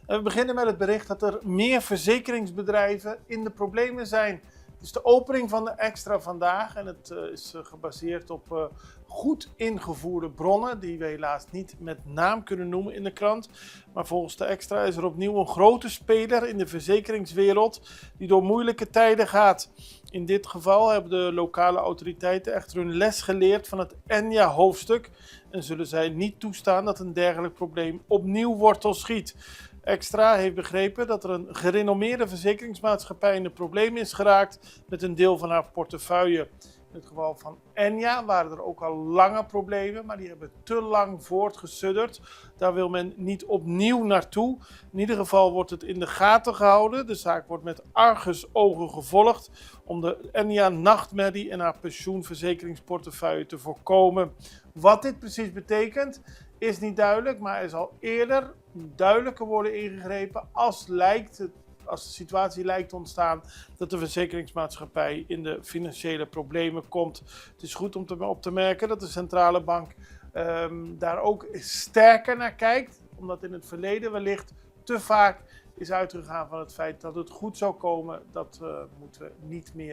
We beginnen met het bericht dat er meer verzekeringsbedrijven in de problemen zijn. Het is de opening van de Extra vandaag en het is gebaseerd op goed ingevoerde bronnen, die we helaas niet met naam kunnen noemen in de krant. Maar volgens de Extra is er opnieuw een grote speler in de verzekeringswereld die door moeilijke tijden gaat. In dit geval hebben de lokale autoriteiten echter hun les geleerd van het Enya-hoofdstuk en zullen zij niet toestaan dat een dergelijk probleem opnieuw wortel schiet. Extra heeft begrepen dat er een gerenommeerde verzekeringsmaatschappij in de problemen is geraakt met een deel van haar portefeuille. In het geval van Enya waren er ook al lange problemen, maar die hebben te lang voortgesudderd. Daar wil men niet opnieuw naartoe. In ieder geval wordt het in de gaten gehouden. De zaak wordt met argusogen gevolgd om de Enya-nachtmerrie en haar pensioenverzekeringsportefeuille te voorkomen. Wat dit precies betekent is niet duidelijk, maar er zal eerder duidelijker worden ingegrepen als de situatie lijkt te ontstaan dat de verzekeringsmaatschappij in de financiële problemen komt. Het is goed om op te merken dat de centrale bank daar ook sterker naar kijkt, omdat in het verleden wellicht te vaak is uitgegaan van het feit dat het goed zou komen. Dat moeten we niet meer